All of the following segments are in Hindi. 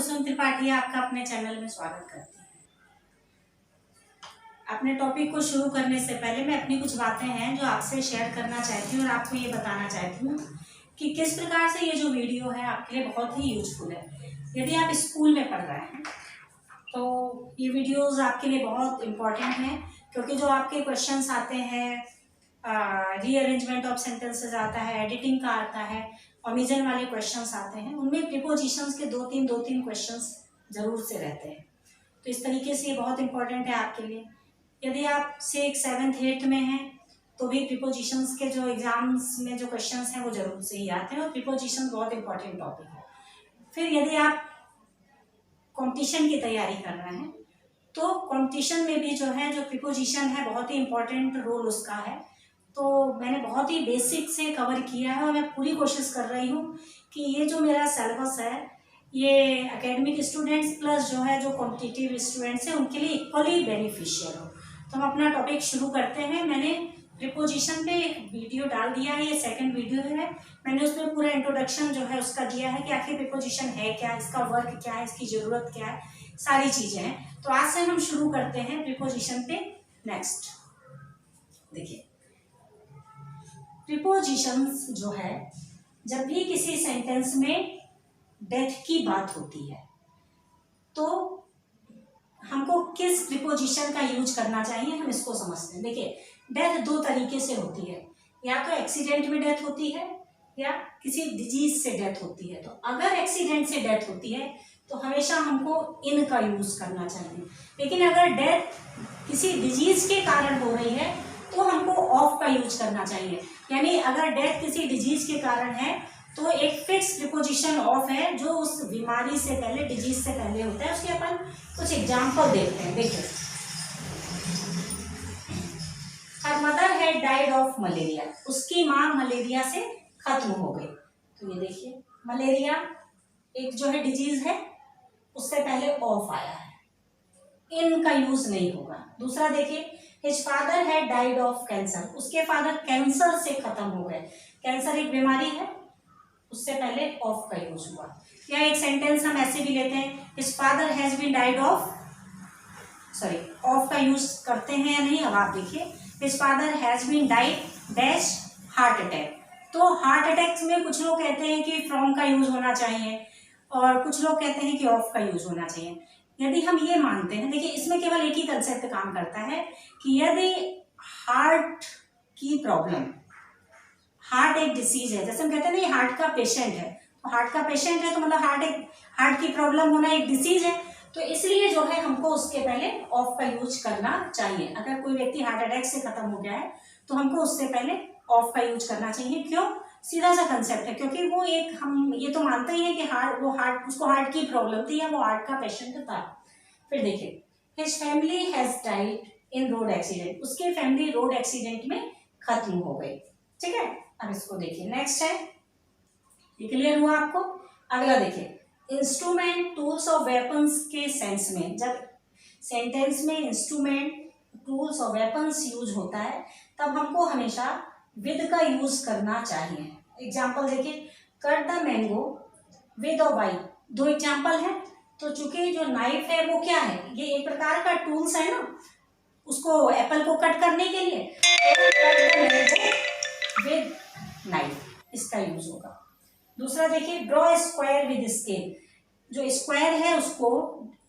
कुसुम त्रिपाठी आपका अपने चैनल में स्वागत करती हूँ। अपने टॉपिक को शुरू करने से पहले मैं अपनी कुछ बातें हैं जो आपसे शेयर करना चाहती हूँ और आपको ये बताना चाहती हूँ कि किस प्रकार से ये जो वीडियो है आपके लिए बहुत ही यूजफुल है। यदि आप स्कूल में पढ़ रहे हैं तो ये वीडियोस आपके लिए बहुत इम्पोर्टेंट हैं, क्योंकि जो आपके क्वेश्चंस आते हैं, रीअरेंजमेंट ऑफ सेंटेंसेस आता है, एडिटिंग का आता है, ओमिजन वाले क्वेश्चंस आते हैं, उनमें प्रीपोजिशंस के दो तीन क्वेश्चंस जरूर से रहते हैं। तो इस तरीके से ये बहुत इंपॉर्टेंट है आपके लिए। यदि आप 6th 7th 8th में हैं तो भी प्रीपोजिशंस के जो एग्जाम्स में जो क्वेश्चंस हैं वो जरूर से ही आते हैं और प्रीपोजिशन बहुत इंपॉर्टेंट टॉपिक है। फिर यदि आप कंपटीशन की तैयारी कर रहे हैं तो कंपटीशन में भी जो है जो प्रीपोजिशन है बहुत ही इंपॉर्टेंट रोल उसका है। तो मैंने बहुत ही बेसिक से कवर किया है और मैं पूरी कोशिश कर रही हूँ कि ये जो मेरा सिलेबस है ये एकेडमिक स्टूडेंट्स प्लस जो है जो कॉम्पिटिटिव स्टूडेंट्स हैं उनके लिए इक्वली बेनिफिशियल हो। तो हम अपना टॉपिक शुरू करते हैं। मैंने प्रीपोजिशन पे एक वीडियो डाल दिया है, ये सेकंड वीडियो है। मैंने उसमें पूरा इंट्रोडक्शन जो है उसका दिया है कि आखिर प्रीपोजिशन है क्या, इसका वर्क क्या है, इसकी ज़रूरत क्या है, सारी चीज़ें हैं। तो आज से हम शुरू करते हैं प्रीपोजिशन पे। नेक्स्ट देखिए, प्रीपोजिशंस जो है जब भी किसी सेंटेंस में डेथ की बात होती है तो हमको किस प्रीपोजिशन का यूज करना चाहिए, हम इसको समझते हैं। देखिए, डेथ दो तरीके से होती है, या तो एक्सीडेंट में डेथ होती है या किसी डिजीज से डेथ होती है। तो अगर एक्सीडेंट से डेथ होती है तो हमेशा हमको इन का यूज करना चाहिए, लेकिन अगर डेथ किसी डिजीज के कारण हो रही है तो हमको ऑफ का यूज करना चाहिए। यानी अगर डेथ किसी डिजीज के कारण है तो एक फिक्स प्रीपोजिशन ऑफ है जो उस बीमारी से पहले, डिजीज से पहले होता है। उसके अपन कुछ एग्जाम्पल देखते हैं। देखिए, her mother had died of malaria, उसकी माँ मलेरिया से खत्म हो गई। तो ये देखिए, मलेरिया एक जो है डिजीज है, उससे पहले ऑफ आया है, इन का यूज नहीं होगा। दूसरा देखिए, his father had died of cancer, उसके फादर कैंसर से खत्म हो गए। कैंसर एक बीमारी है, उससे पहले ऑफ का यूज हुआ। या एक सेंटेंस हम ऐसे भी लेते हैं, his father has been died off, sorry, off का यूज करते हैं या नहीं, अब आप देखिए, his father has been died dash heart attack. तो हार्ट अटैक में कुछ लोग कहते हैं कि फ्रॉम का यूज होना चाहिए और कुछ लोग कहते हैं कि ऑफ का यूज होना चाहिए। यदि हम ये मानते हैं, देखिए इसमें केवल एक ही कंसेप्ट काम करता है कि यदि हार्ट की प्रॉब्लम, हार्ट एक डिसीज है, जैसे हम कहते हैं ना ये हार्ट का पेशेंट है, तो हार्ट का पेशेंट है तो मतलब हार्ट की प्रॉब्लम होना एक डिसीज है, तो इसलिए जो है हमको उसके पहले ऑफ का यूज करना चाहिए। अगर कोई व्यक्ति हार्ट अटैक से खत्म हो गया है तो हमको उससे पहले ऑफ का यूज करना चाहिए। क्यों? सीधा सा कंसेप्ट है, क्योंकि वो एक, हम ये तो मानते ही है कि उसको हार्ट की प्रॉब्लम थी या वो हार्ट का पेशेंट था। फिर देखिए, his family has died in road accident, उसकी फैमिली रोड एक्सीडेंट में खत्म हो गई। ठीक है, अब इसको देखिए, नेक्स्ट है, ये क्लियर हुआ आपको। अगला देखिए, इंस्ट्रूमेंट टूल्स और वेपन्स के सेंस में, जब सेंटेंस में इंस्ट्रूमेंट टूल्स और वेपन्स यूज होता है तब हमको हमेशा विद का यूज करना चाहिए। एग्जाम्पल देखिए, कट द मैंगो विद और बाई, दो एग्जाम्पल है। तो चूंकि जो नाइफ है वो क्या है, ये एक प्रकार का टूल्स है ना, उसको एप्पल को कट करने के लिए, विद नाइफ, इसका यूज होगा। दूसरा देखिए, ड्रॉ स्क्वायर विद स्केल, जो स्क्वायर है उसको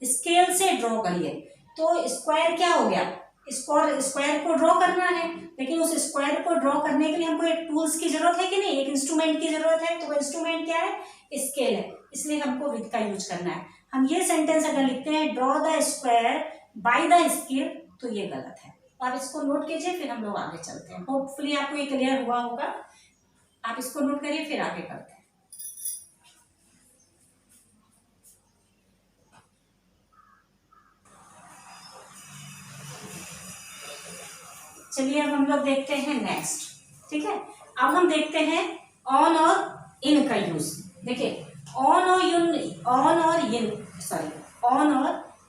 स्केल से ड्रॉ करिए। तो स्क्वायर क्या हो गया, स्क्वायर को ड्रॉ करना है, लेकिन उस स्क्वायर को ड्रॉ करने के लिए हमको एक टूल्स की जरूरत है कि नहीं, एक इंस्ट्रूमेंट की जरूरत है। तो वो इंस्ट्रूमेंट क्या है, स्केल है, इसलिए हमको विद का यूज करना है। हम ये सेंटेंस अगर लिखते हैं draw the square by the scale, तो ये गलत है। आप इसको नोट कीजिए, फिर हम लोग आगे चलते हैं। होपफुली आपको ये क्लियर हुआ होगा। आप इसको नोट करिए, फिर आगे करते हैं। चलिए अब हम लोग देखते हैं नेक्स्ट। ठीक है, अब हम देखते हैं ऑन और इन का यूज। देखिए, ऑन और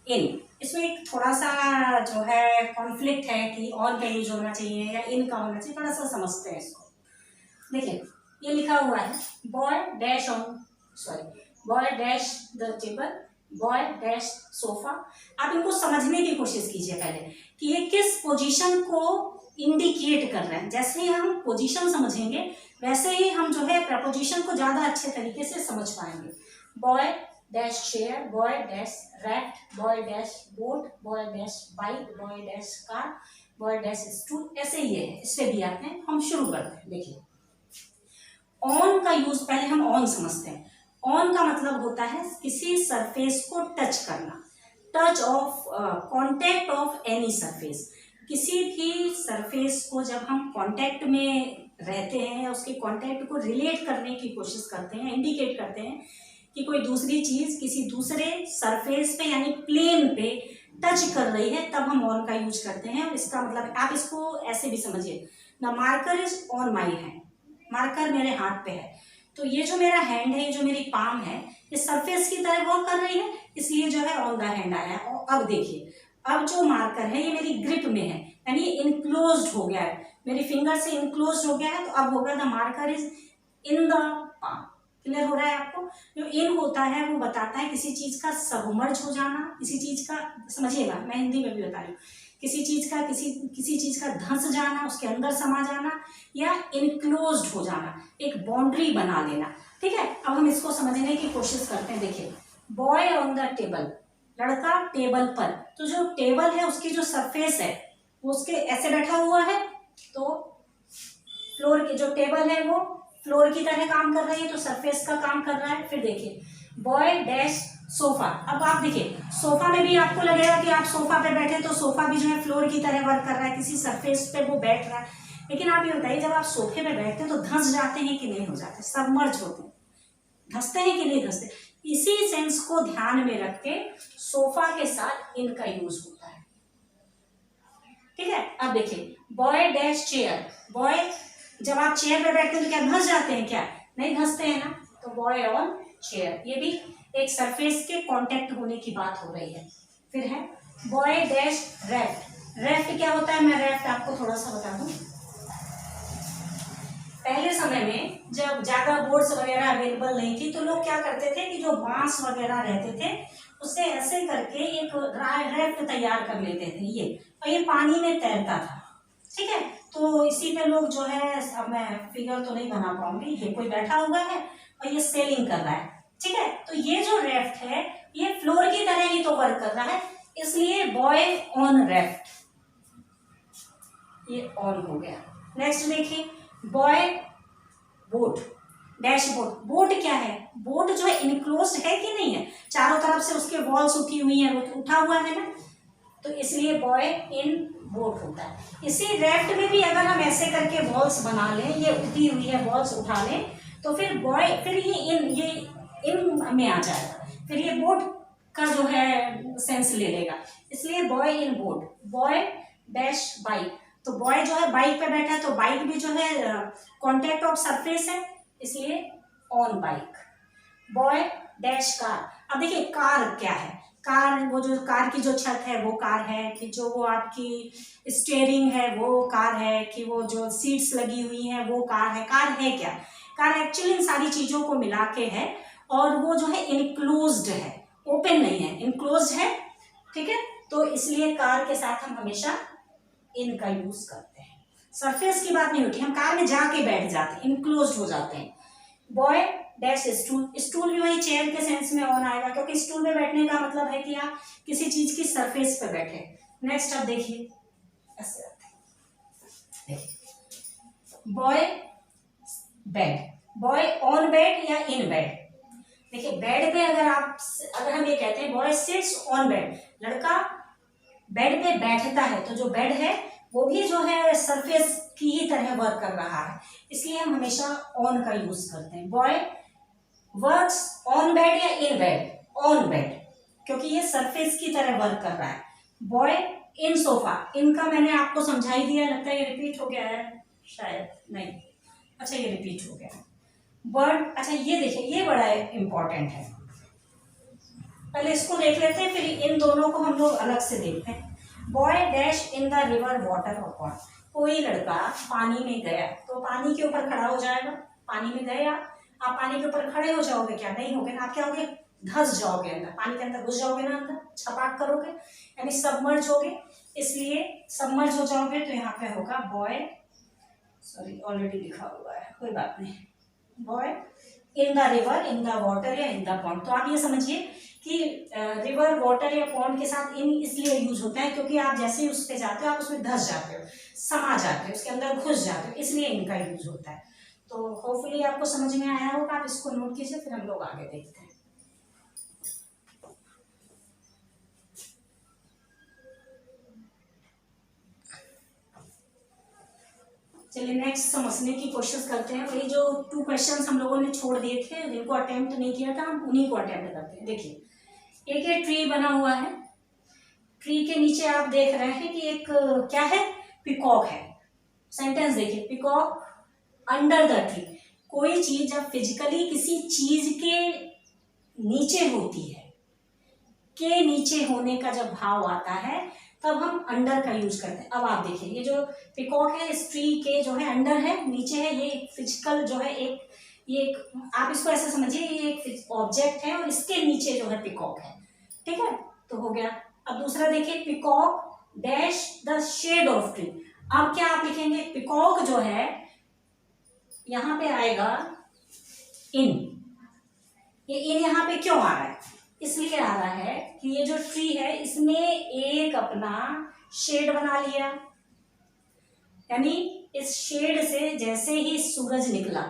इन, इसमें एक थोड़ा सा जो है कॉन्फ्लिक्ट है कि ऑन का यूज होना चाहिए या इन का होना चाहिए, थोड़ा सा समझते हैं इसको। देखिए, ये लिखा हुआ है, boy dash the table boy dash sofa. आप इनको समझने की कोशिश कीजिए पहले कि ये किस पोजीशन को इंडिकेट कर रहे हैं। जैसे ही हम पोजीशन समझेंगे वैसे ही हम जो है प्रपोजिशन को ज्यादा अच्छे तरीके से समझ पाएंगे। Boy dash chair, boy dash raft, boy dash boat, boy dash bike, boy dash car, boy dash stool. ऐसे ही है, इससे भी आते हैं। हम शुरू करते हैं। देखिए ऑन का यूज पहले हम ऑन समझते हैं। ऑन का मतलब होता है किसी सरफेस को टच करना, touch of contact of any surface. किसी भी सरफेस को जब हम कांटेक्ट में रहते हैं या उसके कांटेक्ट को रिलेट करने की कोशिश करते हैं, इंडिकेट करते हैं कि कोई दूसरी चीज किसी दूसरे सरफेस पे यानी प्लेन पे टच कर रही है, तब हम ऑन का यूज करते हैं। और इसका मतलब आप इसको ऐसे भी समझिए, the marker is on my hand, marker मेरे हाथ पे है। तो ये जो मेरा हैंड है, ये जो मेरी पाम है, ये सरफेस की तरह वर्क कर रही है, इसलिए जो है ऑन द हैंड आया है। और अब देखिए, अब जो मार्कर है ये मेरी ग्रिप में है, यानी इनक्लोज्ड हो गया है, मेरी फिंगर से इनक्लोज्ड हो गया है। तो अब होगा the marker is in the palm. Clear हो रहा है आपको? जो इन होता है वो बताता है किसी चीज का सबमर्ज हो जाना, किसी चीज का, समझिएगा मैं हिंदी में भी बता रही हूँ, किसी चीज का किसी चीज का धंस जाना, उसके अंदर समा जाना, या इनक्लोज्ड हो जाना, एक बाउंड्री बना लेना। ठीक है, अब हम इसको समझने की कोशिश करते हैं। देखिए बॉय ऑन द टेबल, लड़का टेबल पर। तो जो टेबल है उसकी जो सरफेस है वो उसके ऐसे बैठा हुआ है, तो फ्लोर की जो टेबल है वो फ्लोर की तरह काम कर रही है, तो सरफेस का काम कर रहा है। फिर देखिए बॉय डैश सोफा। अब आप देखिए सोफा में भी आपको लगेगा कि आप सोफा पे बैठे, तो सोफा भी जो है फ्लोर की तरह वर्क कर रहा है, किसी सरफेस पे वो बैठ रहा है। लेकिन आप ये बताइए, जब आप सोफे पे बैठते हैं तो धंस जाते हैं कि नहीं हो जाते, सबमर्ज होते हैं, धंसते हैं कि नहीं धंसते? इसी सेंस को ध्यान में रख के सोफा के साथ इनका यूज होता है। ठीक है, अब देखिए बॉय डैश चेयर। बॉय, जब आप चेयर पे बैठते हैं तो क्या धंस जाते हैं? क्या नहीं धंसते हैं ना, तो बॉय ऑन चेयर, ये भी एक सरफेस के कांटेक्ट होने की बात हो रही है। फिर है बॉय डैश रेफ्ट। रेफ्ट क्या होता है, मैं रेफ्ट आपको थोड़ा सा बता दूं। पहले समय में जब ज्यादा बोर्ड्स वगैरह अवेलेबल नहीं थी, तो लोग क्या करते थे कि जो बांस वगैरह रहते थे उससे ऐसे करके एक रेफ्ट तैयार कर लेते थे ये, और ये पानी में तैरता था। ठीक है, तो इसी पे लोग जो है, अब मैं फिगर तो नहीं बना पाऊंगी, ये कोई बैठा हुआ है और ये सेलिंग कर रहा है। ठीक है, तो ये जो रेफ्ट है ये फ्लोर की तरह ही तो वर्क कर रहा है, इसलिए बॉय ऑन रेफ्ट, ये ऑन हो गया। नेक्स्ट देखिए boy boat dash boat. Boat क्या है? बोट जो है इनक्लोज्ड है कि नहीं है, चारों तरफ से उसके वॉल्स उठी हुई है, वो उठा हुआ है ना, तो इसलिए बॉय इन बोट होता है। इसी रेफ्ट में भी अगर हम ऐसे करके वॉल्स बना लें, ये उठी हुई है वॉल्स उठा लें, तो फिर बॉय, फिर ये इन में आ जाएगा, फिर ये बोट का जो है सेंस ले लेगा, इसलिए boy in boat. Boy dash bike. तो बॉय जो है बाइक पे बैठा है, तो बाइक भी जो है कॉन्टेक्ट ऑफ सरफेस है, इसलिए on bike. Boy dash car. अब देखिए कार क्या है, कार, वो जो कार की जो छत है वो कार है, कि जो वो आपकी स्टीयरिंग है वो कार है, कि वो जो सीट्स लगी हुई हैं वो कार है। कार है क्या? कार एक्चुअली इन सारी चीजों को मिला के है, और वो जो है इनक्लोज्ड है, ओपन नहीं है, इनक्लोज्ड है। ठीक है, तो इसलिए कार के साथ हम हमेशा इन का यूज करते हैं। सरफेस की बात नहीं होती, हम कार में जाके बैठ जाते हैं, इनक्लोज्ड हो जाते हैं। Boy dash stool. स्टूल भी वही चेयर के सेंस में ऑन आएगा, क्योंकि स्टूल पे बैठने का मतलब है कि आप किसी चीज की सरफेस पे बैठे। नेक्स्ट आप देखिए ऐसे, boy bed. Boy on bed या इन बेड। देखिए बेड पे अगर हम ये कहते हैं बॉय सिट्स ऑन बेड, लड़का बेड पे बैठता है, तो जो बेड है वो भी जो है सरफेस की ही तरह वर्क कर रहा है, इसलिए हम हमेशा ऑन का यूज करते हैं। बॉय वर्क्स ऑन बेड या इन बेड? ऑन बेड, क्योंकि ये सरफेस की तरह वर्क कर रहा है। Boy in sofa. इनका मैंने आपको समझा ही दिया, लगता है ये रिपीट हो गया है, शायद नहीं, अच्छा ये रिपीट हो गया। बर्ड, अच्छा ये देखिए ये बड़ा इंपॉर्टेंट है, पहले इसको देख लेते हैं, फिर इन दोनों को हम लोग अलग से देखते हैं। Boy dash in the river water और पॉन्ड। कोई लड़का पानी में गया, तो पानी के ऊपर खड़ा हो जाएगा, पानी में गए आप पानी के ऊपर खड़े हो जाओगे क्या? नहीं होगे ना, आप क्या होगे? धस जाओगे अंदर, पानी के अंदर घुस जाओगे ना, अंदर छपाक करोगे यानी सबमर्ज होगे, इसलिए सबमर्ज हो जाओगे तो यहाँ पे होगा बॉय, सॉरी ऑलरेडी लिखा हुआ है कोई बात नहीं, boy in the river, in the water या इन द पॉन्ड। तो आप ये समझिए कि रिवर, वाटर या पॉन्ड के साथ इन इसलिए यूज होता है क्योंकि आप जैसे ही उस पे जाते हो आप उसमें धस जाते हो, समा जाते हो, उसके अंदर घुस जाते हो, इसलिए इनका यूज होता है। तो होपफुली आपको समझ में आया होगा, आप इसको नोट कीजिए, फिर हम लोग आगे देखते हैं। चलिए नेक्स्ट समझने की कोशिश करते हैं। वही जो 2 क्वेश्चंस हम लोगों ने छोड़ दिए थे, जिनको अटेम्प्ट नहीं किया था, हम उन्हीं को अटेम्प्ट करते हैं। देखिए एक ये ट्री बना हुआ है, ट्री के नीचे आप देख रहे हैं कि एक क्या है, पिकॉक है। सेंटेंस देखिए, पिकॉक अंडर द ट्री। कोई चीज जब फिजिकली किसी चीज के नीचे होती है, के नीचे होने का जब भाव आता है तब हम अंडर का यूज करते हैं। अब आप देखिए ये जो पिकॉक है इस ट्री के जो है अंडर है, नीचे है, ये फिजिकल जो है एक, ये आप इसको ऐसे समझिए ये एक ऑब्जेक्ट है और इसके नीचे जो है पिकॉक है, ठीक है। तो हो गया। अब दूसरा देखिए, peacock dash the shade of tree. अब क्या आप लिखेंगे, पिकॉक जो है यहां पे आएगा इन, ये इन यहां पे क्यों आ रहा है, इसलिए आ रहा है कि ये जो ट्री है इसने एक अपना शेड बना लिया, यानी इस शेड से जैसे ही सूरज निकला,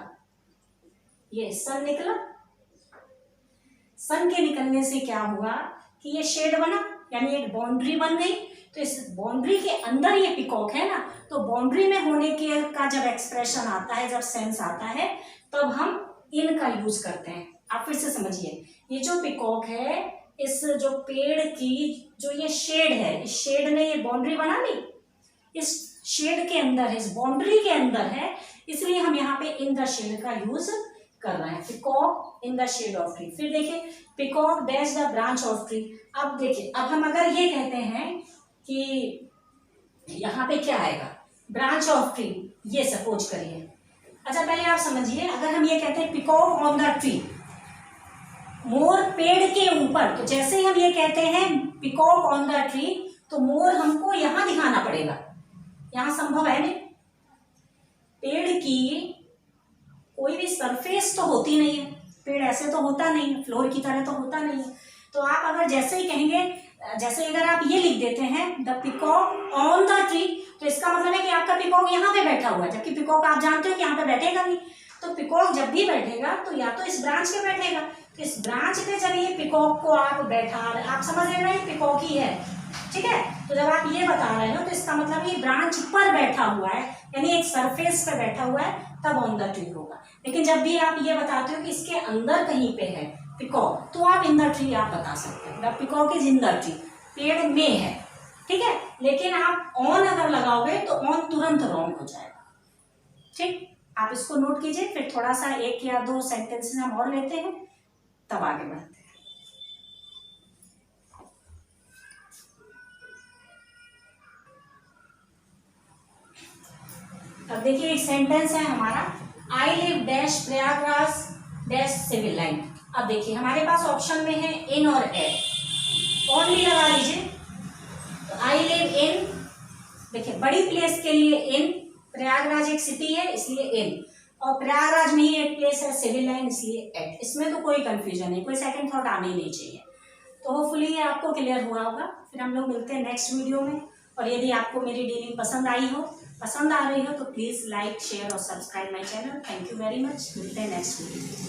ये सन निकला, सन के निकलने से क्या हुआ कि ये शेड बना, यानी एक बाउंड्री बन गई। तो इस बाउंड्री के अंदर ये पिकॉक है ना, तो बाउंड्री में होने के का जब एक्सप्रेशन आता है, जब सेंस आता है, तब हम इन का यूज करते हैं। आप फिर से समझिए, ये जो पिकॉक है, इस जो पेड़ की जो ये शेड है, इस शेड ने ये बाउंड्री बना ली, इस शेड के अंदर है, इस बाउंड्री के अंदर है, इसलिए हम यहाँ पे इन द शेड का यूज कर रहे हैं, peacock in the shade of tree. फिर देखिए, peacock dash the branch of tree. अब देखिए, अब हम अगर ये कहते हैं कि यहाँ पे क्या आएगा, ब्रांच ऑफ ट्री, ये सपोज करिए। अच्छा पहले आप समझिए, अगर हम ये कहते हैं पिकॉक ऑन द ट्री, मोर पेड़ के ऊपर, तो जैसे ही हम ये कहते हैं पिकॉक ऑन द ट्री, तो मोर हमको यहां दिखाना पड़ेगा, यहां संभव है नहीं। पेड़ की कोई भी सरफेस तो होती नहीं है, पेड़ ऐसे तो होता नहीं, फ्लोर की तरह तो होता नहीं है। तो आप अगर जैसे ही कहेंगे, जैसे अगर आप ये लिख देते हैं the peacock on the tree, तो इसका मतलब है कि आपका पिकॉक यहाँ पे बैठा हुआ है, जबकि पिकॉक आप जानते हो कि यहाँ पे बैठेगा नहीं। तो पिकॉक जब भी बैठेगा तो या तो इस ब्रांच पे बैठेगा, तो इस ब्रांच पे जब ये पिकॉक को आप बैठा, आप समझ रहे हैं ये पिकॉक ही है, ठीक है। तो जब आप ये बता रहे हो तो इसका मतलब ये ब्रांच पर बैठा हुआ है, यानी एक सरफेस पे बैठा हुआ है, तब ऑन द ट्री होगा। लेकिन जब भी आप ये बताते हो कि इसके अंदर कहीं पे है पिकॉक, तो आप इन द ट्री आप बता सकते हो, the peacock is in the tree, पेड़ में है, ठीक है। लेकिन आप ऑन अगर लगाओगे तो ऑन तुरंत रॉन्ग हो जाएगा, ठीक। आप इसको नोट कीजिए, फिर थोड़ा सा 1 या 2 सेंटेंसेस हम और लेते हैं, तब आगे बढ़ते हैं। अब देखिए एक सेंटेंस है हमारा, I live dash Prayagraj dash civil line. अब देखिए हमारे पास ऑप्शन में है इन और एट, ओनली लगा लीजिए। तो आई लिव इन, देखिए बड़ी प्लेस के लिए इन, प्रयागराज एक सिटी है इसलिए इन, और प्रयागराज में ही एक प्लेस है सिविल लाइन इसलिए एट। इसमें तो कोई कंफ्यूजन नहीं, कोई सेकंड थॉट आने ही नहीं चाहिए। तो होपफुली ये आपको क्लियर हुआ होगा। फिर हम लोग मिलते हैं नेक्स्ट वीडियो में, और यदि आपको मेरी डीलिंग पसंद आ रही हो तो प्लीज़ लाइक, शेयर और subscribe my channel. Thank you very much. मिलते हैं नेक्स्ट वीडियो।